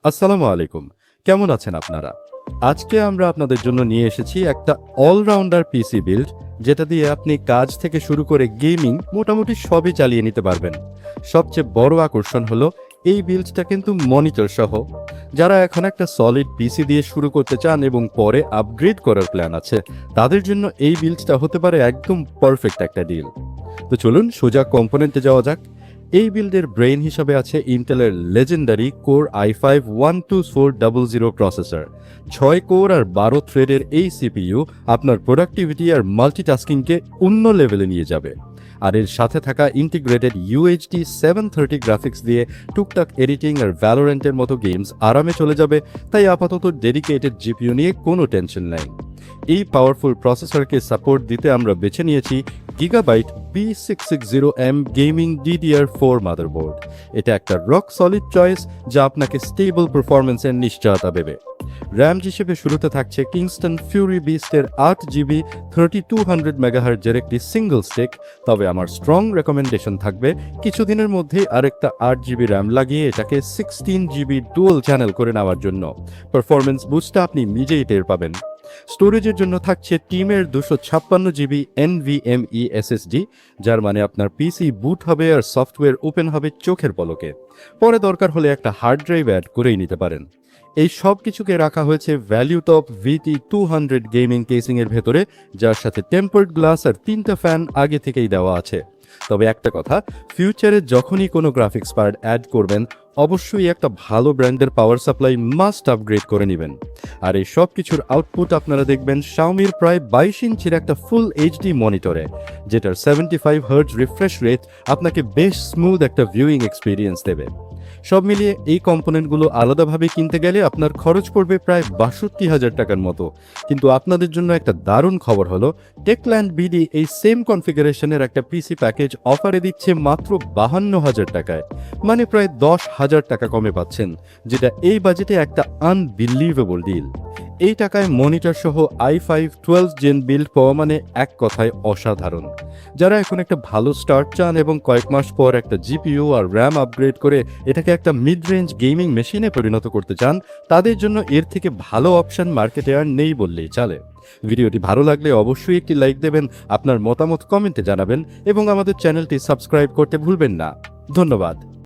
আসসালামু আলাইকুম। কেমন আছেন আপনারা? আজকে আমরা আপনাদের জন্য নিয়ে এসেছি একটা অলরাউন্ডার পিসি বিল্ড, যেটা দিয়ে আপনি কাজ থেকে শুরু করে গেমিং মোটামুটি সবই চালিয়ে নিতে পারবেন। সবচেয়ে বড় আকর্ষণ হলো এই বিল্ডটা কিন্তু মনিটর সহ। যারা এখন একটা সলিড পিসি দিয়ে শুরু করতে চান এবং পরে আপগ্রেড করার প্ল্যান আছে, তাদের জন্য এই বিল্ডটা হতে পারে একদম পারফেক্ট একটা ডিল। তো চলুন সোজা কম্পোনেন্টে যাওয়া যাক। এই বিল্ডের ব্রেইন হিসাবে আছে ইন্টেলের legendary core i5-12400 processor. 6 core আর 12 থ্রেডের এই সিপিইউ আপনার প্রোডাক্টিভিটি আর মাল্টিটাস্কিংকে অন্য লেভেলে নিয়ে যাবে। আর এর সাথে থাকা ইন্টিগ্রেটেড UHD 730 গ্রাফিক্স দিয়ে টুকটাক এডিটিং আর ভ্যালোরেন্টের মতো গেমস আরামে চলে যাবে, তাই আপাতত ডেডিকেটেড জিপিইউ নিয়ে কোনো টেনশন নাই। এই পাওয়ারফুল প্রসেসরকে সাপোর্ট দিতে আমরা বেছে নিয়েছি gigabyte B660M gaming DDR4 motherboard. এটা একটা রক সলিড চয়েস, যা আপনাকে স্টেবল পারফরমেন্সের নিশ্চয়তা দেবে। র্যাম হিসেবে শুরুতে থাকছে কিংস্টন ফিউরি বিস্টের 8GB 3200 মেগাহার্টজের একটি সিঙ্গল স্টিক, তবে আমার স্ট্রং রেকমেন্ডেশন থাকবে কিছুদিনের মধ্যেই আরেকটা 8GB র্যাম লাগিয়ে এটাকে 16GB ডুয়াল চ্যানেল করে নেওয়ার জন্য। পারফরমেন্স বুস্টটা আপনি নিজেই টের পাবেন। স্টোরেজের জন্য থাকছে টিমের 256GB NVMe SSD, যার মানে আপনার পিসি বুট হবে আর সফটওয়্যার ওপেন হবে চোখের পলকে। পরে দরকার হলে একটা হার্ড ড্রাইভ অ্যাড করেই নিতে পারেন। এই সব কিছুকে রাখা হয়েছে value top VT200 gaming casing এর ভেতরে, যার সাথে টেম্পার্ড গ্লাস আর 3টা ফ্যান আগে থেকেই দেওয়া আছে। তবে একটা কথা, ফিউচারে যখনই কোনো গ্রাফিক্স কার্ড অ্যাড করবেন, অবশ্যই একটা ভালো ব্র্যান্ডের পাওয়ার সাপ্লাই মাস্ট আপগ্রেড করে নেবেন। আর এই সব কিছুর আউটপুট আপনারা দেখবেন শাওমির প্রায় 22 ইঞ্চির একটা ফুল এইচডি মনিটরে, যেটার 75 হার্টজ রিফ্রেশ রেট আপনাকে বেশ স্মুথ একটা ভিউইং এক্সপিরিয়েন্স দেবে। সব মিলিয়ে এই কম্পোনেন্টগুলো আলাদাভাবে কিনতে গেলে আপনার খরচ পড়বে প্রায় 62,000 টাকার মতো। কিন্তু আপনাদের জন্য একটা দারুণ খবর হলো, টেকল্যান্ড বিডি এই সেম কনফিগারেশনের একটা পিসি প্যাকেজ অফারে দিচ্ছে মাত্র 52,000 টাকায়, মানে প্রায় 10,000 টাকা কমে পাচ্ছেন, যেটা এই বাজেটে একটা আনবিলিভেবল ডিল। এই টাকায় মনিটর সহ i5 12 জেন বিল্ড পাওয়া মানে এক কথায় অসাধারণ। যারা এখন একটা ভালো স্টার্ট চান এবং কয়েক মাস পর একটা জিপিইউ আর র্যাম আপগ্রেড করে এটাকে একটা মিড রেঞ্জ গেমিং মেশিনে পরিণত করতে চান, তাদের জন্য এর থেকে ভালো অপশন মার্কেটে আর নেই বললেই চলে। ভিডিওটি ভালো লাগলে অবশ্যই একটি লাইক দেবেন, আপনার মতামত কমেন্টে জানাবেন এবং আমাদের চ্যানেলটি সাবস্ক্রাইব করতে ভুলবেন না। ধন্যবাদ।